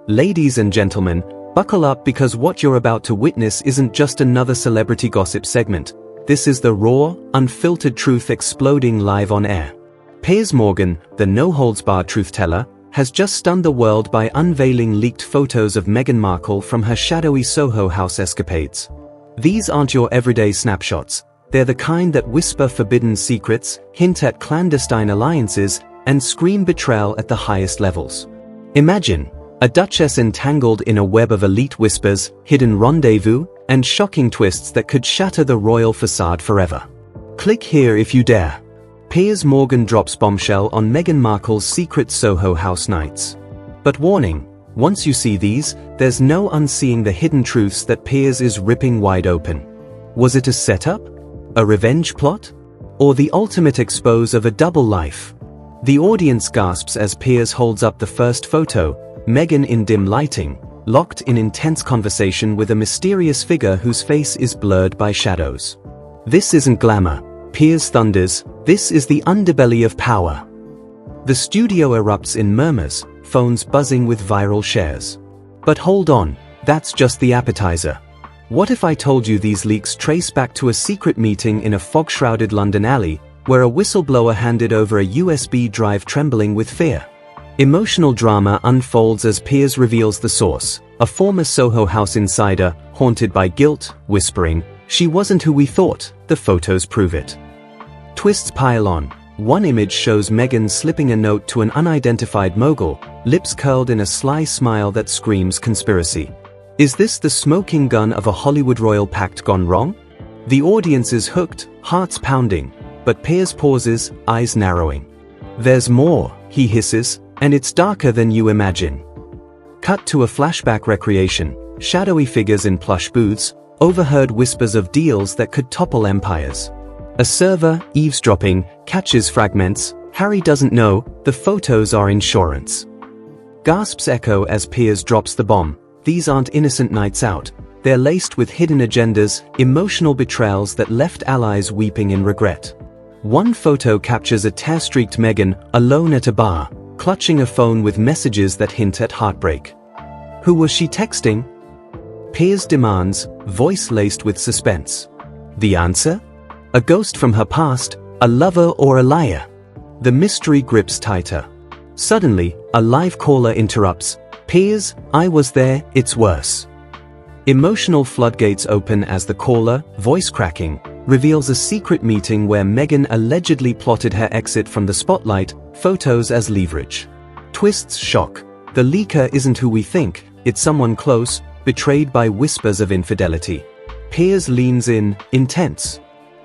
Ladies and gentlemen, buckle up because what you're about to witness isn't just another celebrity gossip segment. This is the raw, unfiltered truth exploding live on air. Piers Morgan, the no-holds-barred truth-teller, has just stunned the world by unveiling leaked photos of Meghan Markle from her shadowy Soho House escapades. These aren't your everyday snapshots. They're the kind that whisper forbidden secrets, hint at clandestine alliances, and scream betrayal at the highest levels. Imagine a duchess entangled in a web of elite whispers, hidden rendezvous, and shocking twists that could shatter the royal facade forever. Click here if you dare. Piers Morgan drops bombshell on Meghan Markle's secret Soho House nights. But warning, once you see these, there's no unseeing the hidden truths that Piers is ripping wide open. Was it a setup? A revenge plot? Or the ultimate expose of a double life? The audience gasps as Piers holds up the first photo, Meghan in dim lighting, locked in intense conversation with a mysterious figure whose face is blurred by shadows. This isn't glamour, Piers thunders, this is the underbelly of power. The studio erupts in murmurs, phones buzzing with viral shares. But hold on, that's just the appetizer. What if I told you these leaks trace back to a secret meeting in a fog-shrouded London alley, where a whistleblower handed over a USB drive trembling with fear? Emotional drama unfolds as Piers reveals the source, a former Soho House insider, haunted by guilt, whispering, "She wasn't who we thought, the photos prove it." Twists pile on. One image shows Meghan slipping a note to an unidentified mogul, lips curled in a sly smile that screams conspiracy. Is this the smoking gun of a Hollywood royal pact gone wrong? The audience is hooked, hearts pounding, but Piers pauses, eyes narrowing. "There's more," he hisses, "and it's darker than you imagine." Cut to a flashback recreation, shadowy figures in plush booths, overheard whispers of deals that could topple empires. A server, eavesdropping, catches fragments, Harry doesn't know, the photos are insurance. Gasps echo as Piers drops the bomb. These aren't innocent nights out. They're laced with hidden agendas, emotional betrayals that left allies weeping in regret. One photo captures a tear-streaked Meghan, alone at a bar, clutching a phone with messages that hint at heartbreak. Who was she texting? Piers demands, voice laced with suspense. The answer? A ghost from her past, a lover or a liar? The mystery grips tighter. Suddenly, a live caller interrupts. "Piers, I was there, it's worse." Emotional floodgates open as the caller, voice cracking, reveals a secret meeting where Meghan allegedly plotted her exit from the spotlight, photos as leverage. Twists shock. The leaker isn't who we think, it's someone close, betrayed by whispers of infidelity. Piers leans in, intense.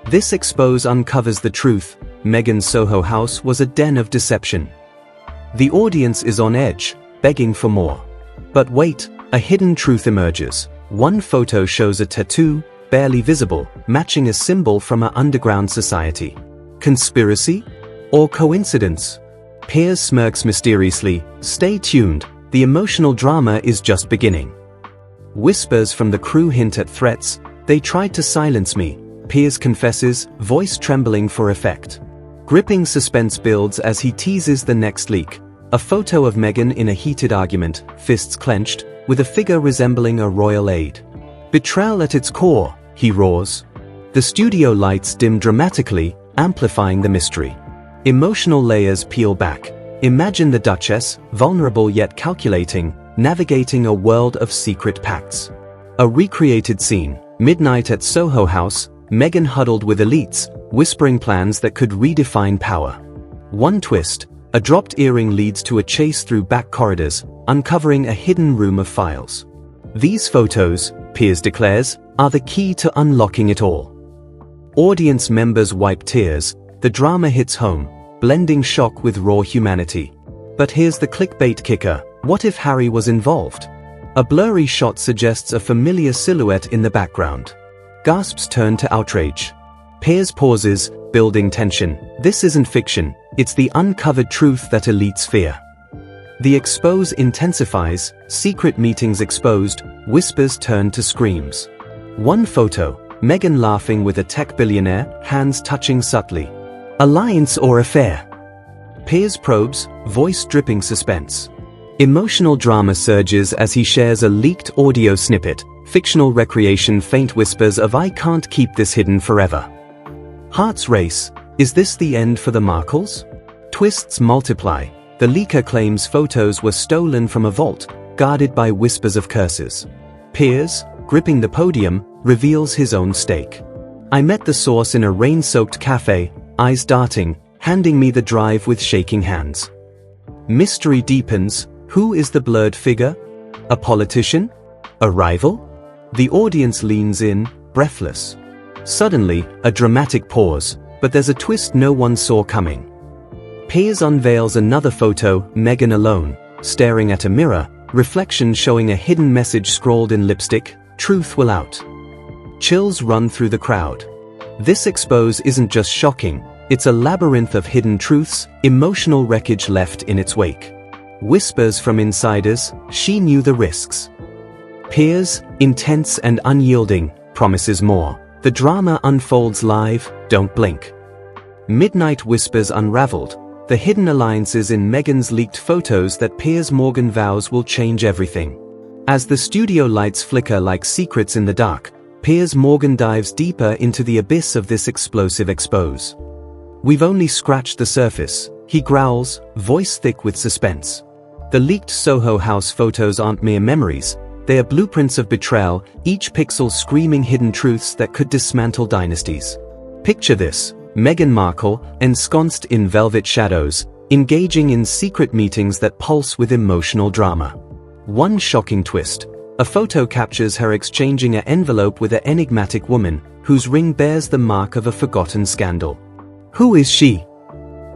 This expose uncovers the truth. Meghan's Soho House was a den of deception. The audience is on edge, begging for more. But wait, a hidden truth emerges. One photo shows a tattoo, barely visible, matching a symbol from her underground society. Conspiracy? Or coincidence? Piers smirks mysteriously. Stay tuned, the emotional drama is just beginning. Whispers from the crew hint at threats. "They tried to silence me," Piers confesses, voice trembling for effect. Gripping suspense builds as he teases the next leak. A photo of Meghan in a heated argument, fists clenched, with a figure resembling a royal aide. Betrayal at its core, he roars. The studio lights dim dramatically, amplifying the mystery. Emotional layers peel back. Imagine the Duchess, vulnerable yet calculating, navigating a world of secret pacts. A recreated scene, midnight at Soho House, Meghan huddled with elites, whispering plans that could redefine power. One twist, a dropped earring leads to a chase through back corridors, uncovering a hidden room of files. These photos, Piers declares, are the key to unlocking it all. Audience members wipe tears, the drama hits home, blending shock with raw humanity. But here's the clickbait kicker, what if Harry was involved? A blurry shot suggests a familiar silhouette in the background. Gasps turn to outrage. Piers pauses, building tension. This isn't fiction, it's the uncovered truth that elites fear. The expose intensifies, secret meetings exposed, whispers turn to screams. One photo, Meghan laughing with a tech billionaire, hands touching subtly. Alliance or affair? Piers probes, voice dripping suspense. Emotional drama surges as he shares a leaked audio snippet. Fictional recreation, faint whispers of "I can't keep this hidden forever." Hearts race. Is this the end for the Markles? Twists multiply. The leaker claims photos were stolen from a vault, guarded by whispers of curses. Piers, gripping the podium, reveals his own stake. "I met the source in a rain-soaked cafe, eyes darting, handing me the drive with shaking hands." Mystery deepens. Who is the blurred figure? A politician? A rival? The audience leans in, breathless. Suddenly, a dramatic pause, but there's a twist no one saw coming. Piers unveils another photo, Meghan alone, staring at a mirror, reflection showing a hidden message scrawled in lipstick, "Truth will out." Chills run through the crowd. This expose isn't just shocking, it's a labyrinth of hidden truths, emotional wreckage left in its wake. Whispers from insiders, "She knew the risks." Piers, intense and unyielding, promises more. The drama unfolds live, don't blink. Midnight whispers unraveled, the hidden alliances in Meghan's leaked photos that Piers Morgan vows will change everything. As the studio lights flicker like secrets in the dark, Piers Morgan dives deeper into the abyss of this explosive expose. "We've only scratched the surface," he growls, voice thick with suspense. The leaked Soho House photos aren't mere memories, they are blueprints of betrayal, each pixel screaming hidden truths that could dismantle dynasties. Picture this: Meghan Markle, ensconced in velvet shadows, engaging in secret meetings that pulse with emotional drama. One shocking twist: a photo captures her exchanging an envelope with an enigmatic woman, whose ring bears the mark of a forgotten scandal. Who is she?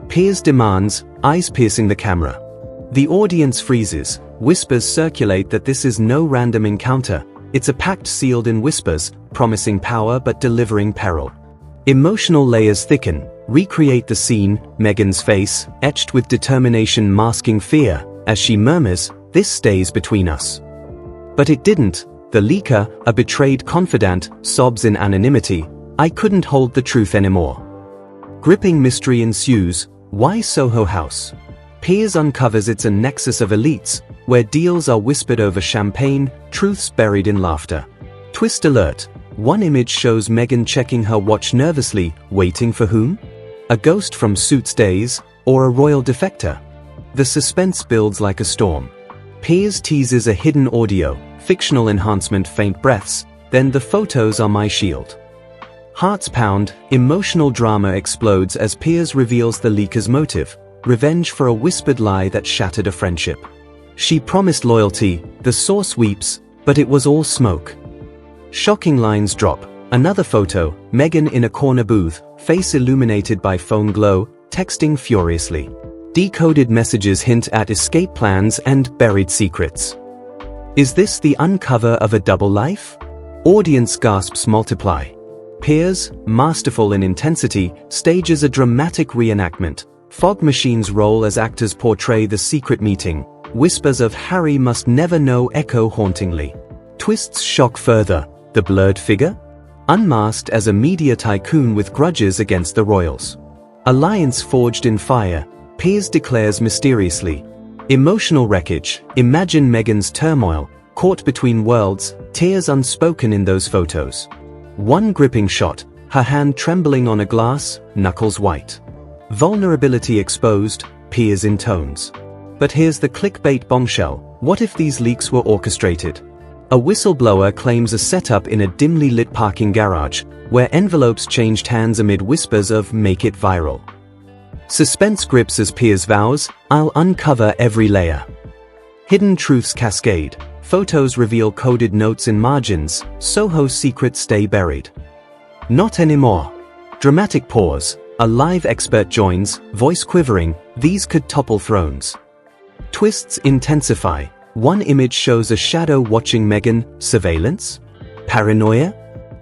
Piers demands, eyes piercing the camera. The audience freezes, whispers circulate that this is no random encounter, it's a pact sealed in whispers, promising power but delivering peril. Emotional layers thicken, recreate the scene, Meghan's face, etched with determination masking fear, as she murmurs, "This stays between us." But it didn't. The leaker, a betrayed confidant, sobs in anonymity, "I couldn't hold the truth anymore." Gripping mystery ensues. Why Soho House? Piers uncovers it's a nexus of elites, where deals are whispered over champagne, truths buried in laughter. Twist alert. One image shows Meghan checking her watch nervously, waiting for whom? A ghost from Suits days, or a royal defector? The suspense builds like a storm. Piers teases a hidden audio, fictional enhancement, faint breaths, then the photos are my shield. Hearts pound, emotional drama explodes as Piers reveals the leaker's motive, revenge for a whispered lie that shattered a friendship. She promised loyalty, the source weeps, but it was all smoke. Shocking lines drop. Another photo, Meghan in a corner booth, face illuminated by phone glow, texting furiously. Decoded messages hint at escape plans and buried secrets. Is this the uncover of a double life? Audience gasps multiply. Piers, masterful in intensity, stages a dramatic reenactment. Fog machines roll as actors portray the secret meeting. Whispers of "Harry must never know" echo hauntingly. Twists shock further. The blurred figure? Unmasked as a media tycoon with grudges against the royals. Alliance forged in fire, Piers declares mysteriously. Emotional wreckage. Imagine Meghan's turmoil, caught between worlds, tears unspoken in those photos. One gripping shot, her hand trembling on a glass, knuckles white. Vulnerability exposed, Piers intones. But here's the clickbait bombshell: what if these leaks were orchestrated? A whistleblower claims a setup in a dimly lit parking garage, where envelopes changed hands amid whispers of "make it viral." Suspense grips as Piers vows, "I'll uncover every layer." Hidden truths cascade. Photos reveal coded notes in margins, Soho secrets stay buried. Not anymore. Dramatic pause. A live expert joins, voice quivering, "These could topple thrones." Twists intensify. One image shows a shadow watching Meghan. Surveillance? Paranoia?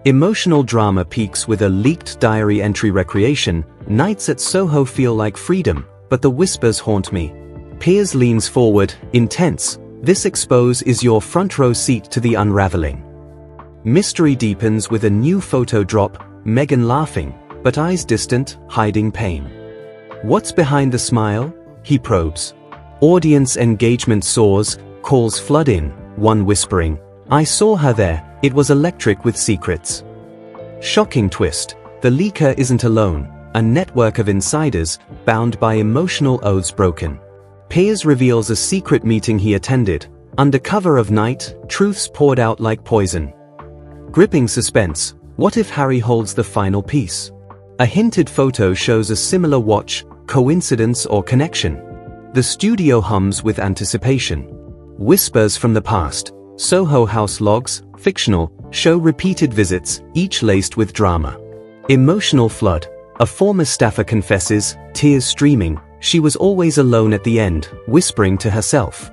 Emotional drama peaks with a leaked diary entry. Recreation, nights at Soho feel like freedom, but the whispers haunt me. Piers leans forward, intense, "This expose is your front row seat to the unraveling." Mystery deepens with a new photo drop, Meghan laughing, but eyes distant, hiding pain. What's behind the smile? He probes. Audience engagement soars, calls flood in, one whispering, "I saw her there, it was electric with secrets." Shocking twist, the leaker isn't alone, a network of insiders, bound by emotional oaths broken. Piers reveals a secret meeting he attended. Under cover of night, truths poured out like poison. Gripping suspense, what if Harry holds the final piece? A hinted photo shows a similar watch, coincidence or connection? The studio hums with anticipation. Whispers from the past, Soho House logs, fictional, show repeated visits, each laced with drama. Emotional flood, a former staffer confesses, tears streaming, she was always alone at the end, whispering to herself.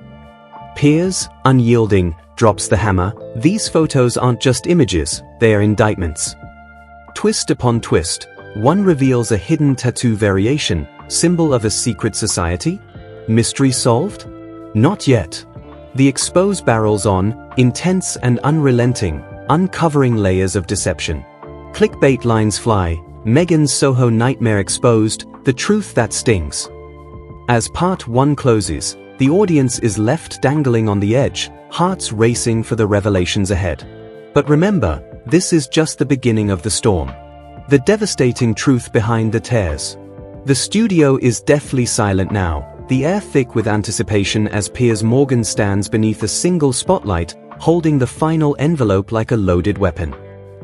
Piers, unyielding, drops the hammer, these photos aren't just images, they are indictments. Twist upon twist, one reveals a hidden tattoo variation, symbol of a secret society? Mystery solved? Not yet. The expose barrels on, intense and unrelenting, uncovering layers of deception. Clickbait lines fly, Meghan's Soho nightmare exposed, the truth that stings. As part 1 closes, the audience is left dangling on the edge, hearts racing for the revelations ahead. But remember, this is just the beginning of the storm. The devastating truth behind the tears. The studio is deathly silent now, the air thick with anticipation as Piers Morgan stands beneath a single spotlight, holding the final envelope like a loaded weapon.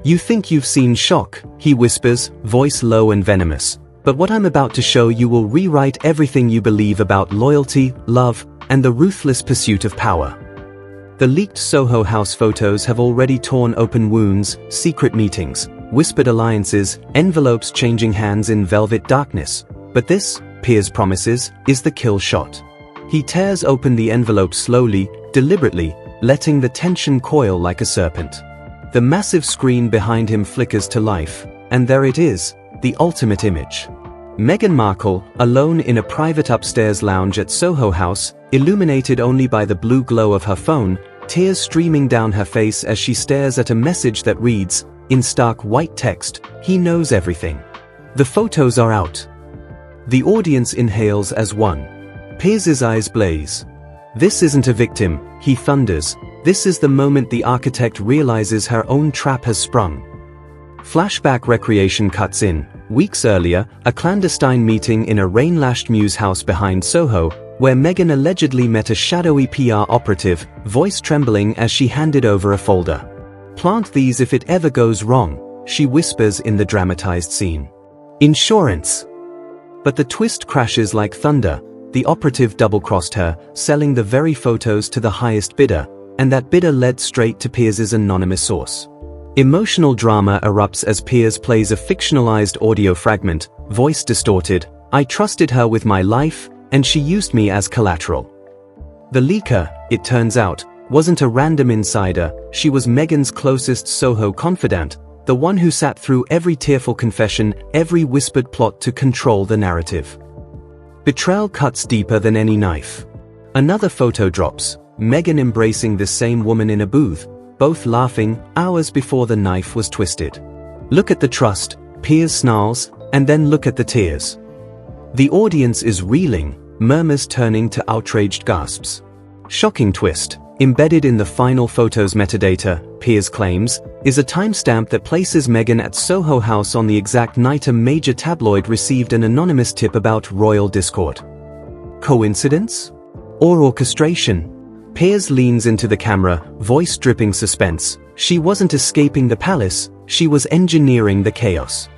"You think you've seen shock," he whispers, voice low and venomous. "But what I'm about to show you will rewrite everything you believe about loyalty, love, and the ruthless pursuit of power." The leaked Soho House photos have already torn open wounds, secret meetings, whispered alliances, envelopes changing hands in velvet darkness. But this, Piers promises, is the kill shot. He tears open the envelope slowly, deliberately, letting the tension coil like a serpent. The massive screen behind him flickers to life, and there it is, the ultimate image. Meghan Markle, alone in a private upstairs lounge at Soho House, illuminated only by the blue glow of her phone, tears streaming down her face as she stares at a message that reads, in stark white text, "He knows everything." The photos are out. The audience inhales as one. Piers's eyes blaze. This isn't a victim, he thunders. This is the moment the architect realizes her own trap has sprung. Flashback recreation cuts in. Weeks earlier, a clandestine meeting in a rain-lashed Mews house behind Soho, where Meghan allegedly met a shadowy PR operative, voice trembling as she handed over a folder. "Plant these if it ever goes wrong," she whispers in the dramatized scene. "Insurance." But the twist crashes like thunder. The operative double-crossed her, selling the very photos to the highest bidder, and that bidder led straight to Piers's anonymous source. Emotional drama erupts as Piers plays a fictionalized audio fragment, voice distorted. "I trusted her with my life, and she used me as collateral." The leaker, it turns out, wasn't a random insider, she was Meghan's closest Soho confidant, the one who sat through every tearful confession, every whispered plot to control the narrative. Betrayal cuts deeper than any knife. Another photo drops, Meghan embracing the same woman in a booth, both laughing, hours before the knife was twisted. "Look at the trust," Piers snarls, "and then look at the tears." The audience is reeling, murmurs turning to outraged gasps. Shocking twist. Embedded in the final photo's metadata, Piers claims, is a timestamp that places Meghan at Soho House on the exact night a major tabloid received an anonymous tip about royal discord. Coincidence? Or orchestration? Piers leans into the camera, voice dripping suspense. She wasn't escaping the palace, she was engineering the chaos.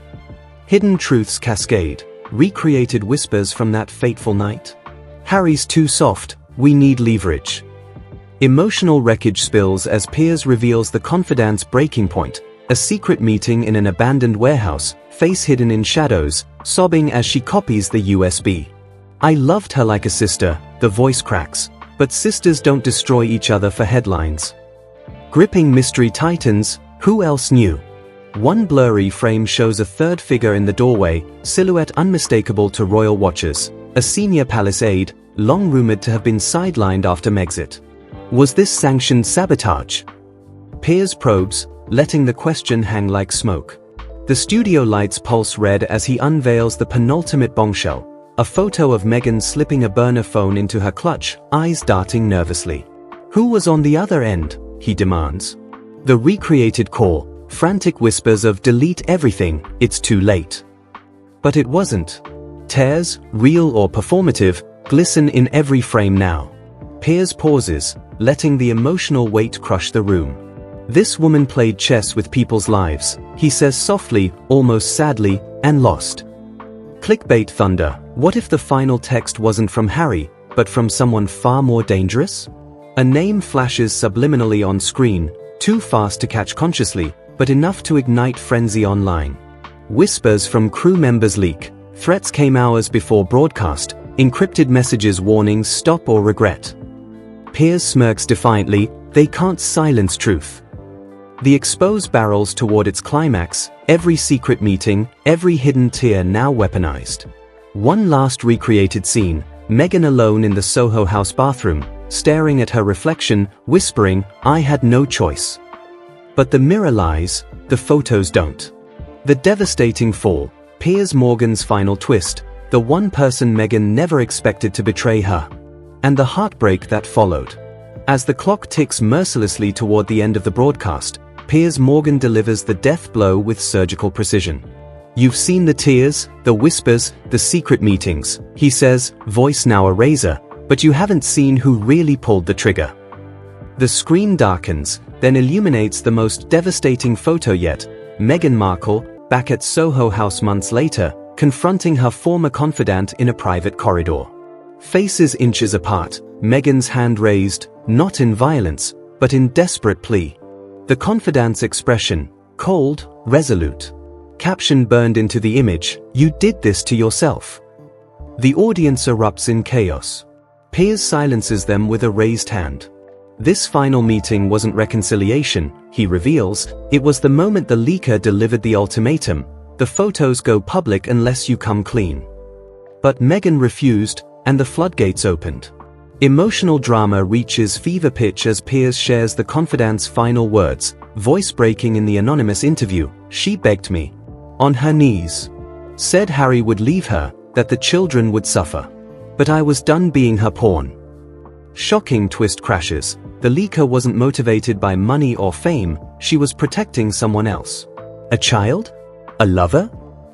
Hidden truths cascade, recreated whispers from that fateful night. "Harry's too soft, we need leverage." Emotional wreckage spills as Piers reveals the confidant's breaking point, a secret meeting in an abandoned warehouse, face hidden in shadows, sobbing as she copies the USB. "I loved her like a sister," the voice cracks, but sisters don't destroy each other for headlines. Gripping mystery tightens, who else knew? One blurry frame shows a third figure in the doorway, silhouette unmistakable to royal watchers, a senior palace aide, long rumored to have been sidelined after Megxit. Was this sanctioned sabotage? Piers probes, letting the question hang like smoke. The studio lights pulse red as he unveils the penultimate bombshell. A photo of Meghan slipping a burner phone into her clutch, eyes darting nervously. Who was on the other end? He demands. The recreated call, frantic whispers of delete everything, it's too late. But it wasn't. Tears, real or performative, glisten in every frame now. Piers pauses, letting the emotional weight crush the room. This woman played chess with people's lives, he says softly, almost sadly, and lost. Clickbait thunder. What if the final text wasn't from Harry, but from someone far more dangerous? A name flashes subliminally on screen, too fast to catch consciously, but enough to ignite frenzy online. Whispers from crew members leak. Threats came hours before broadcast, encrypted messages warning stop or regret. Piers smirks defiantly, they can't silence truth. The expose barrels toward its climax, every secret meeting, every hidden tear now weaponized. One last recreated scene, Meghan alone in the Soho House bathroom, staring at her reflection, whispering, I had no choice. But the mirror lies, the photos don't. The devastating fall, Piers Morgan's final twist, the one person Meghan never expected to betray her. And the heartbreak that followed. As the clock ticks mercilessly toward the end of the broadcast, Piers Morgan delivers the death blow with surgical precision. You've seen the tears, the whispers, the secret meetings, he says, voice now a razor, but you haven't seen who really pulled the trigger. The screen darkens, then illuminates the most devastating photo yet, Meghan Markle, back at Soho House months later, confronting her former confidant in a private corridor. Faces inches apart, Meghan's hand raised, not in violence, but in desperate plea. The confidant's expression, cold, resolute. Caption burned into the image, you did this to yourself. The audience erupts in chaos. Piers silences them with a raised hand. This final meeting wasn't reconciliation, he reveals, it was the moment the leaker delivered the ultimatum, the photos go public unless you come clean. But Meghan refused, and the floodgates opened. Emotional drama reaches fever pitch as Piers shares the confidant's final words, voice breaking in the anonymous interview, she begged me. On her knees. Said Harry would leave her, that the children would suffer. But I was done being her pawn. Shocking twist crashes. The leaker wasn't motivated by money or fame, she was protecting someone else. A child? A lover?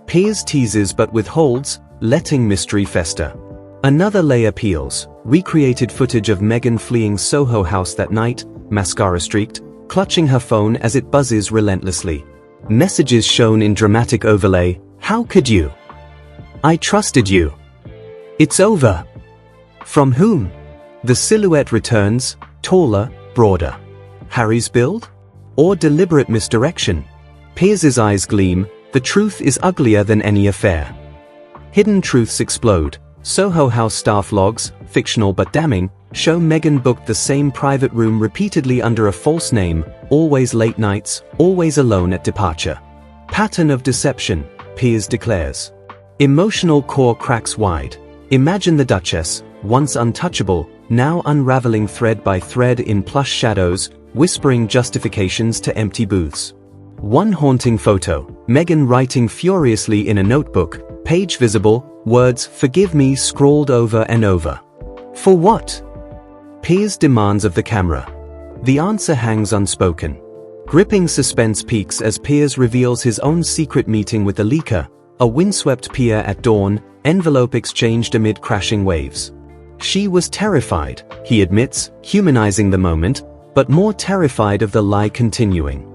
Piers teases but withholds, letting mystery fester. Another layer peels, recreated footage of Meghan fleeing Soho House that night, mascara streaked, clutching her phone as it buzzes relentlessly. Messages shown in dramatic overlay, how could you? I trusted you. It's over. From whom? The silhouette returns, taller, broader. Harry's build? Or deliberate misdirection? Piers's eyes gleam, the truth is uglier than any affair. Hidden truths explode. Soho House staff logs, fictional but damning, show Meghan booked the same private room repeatedly under a false name, always late nights, always alone at departure. Pattern of deception, Piers declares. Emotional core cracks wide. Imagine the Duchess, once untouchable, now unraveling thread by thread in plush shadows, whispering justifications to empty booths. One haunting photo, Meghan writing furiously in a notebook, page visible, words forgive me scrawled over and over. For what? Piers demands of the camera. The answer hangs unspoken. Gripping suspense peaks as Piers reveals his own secret meeting with the leaker, a windswept pier at dawn, envelope exchanged amid crashing waves. She was terrified, he admits, humanizing the moment, but more terrified of the lie continuing.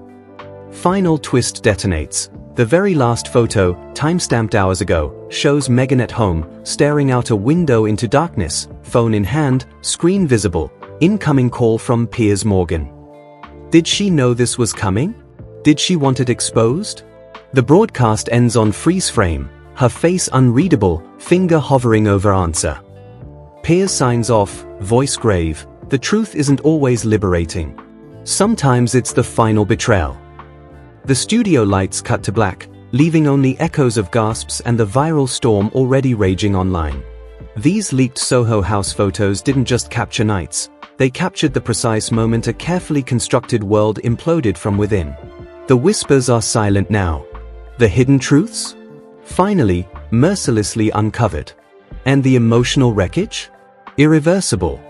Final twist detonates. The very last photo, time-stamped hours ago, shows Meghan at home, staring out a window into darkness, phone in hand, screen visible, incoming call from Piers Morgan. Did she know this was coming? Did she want it exposed? The broadcast ends on freeze frame, her face unreadable, finger hovering over answer. Piers signs off, voice grave, the truth isn't always liberating. Sometimes it's the final betrayal. The studio lights cut to black, leaving only echoes of gasps and the viral storm already raging online. These leaked Soho House photos didn't just capture nights, they captured the precise moment a carefully constructed world imploded from within. The whispers are silent now. The hidden truths? Finally, mercilessly uncovered. And the emotional wreckage? Irreversible.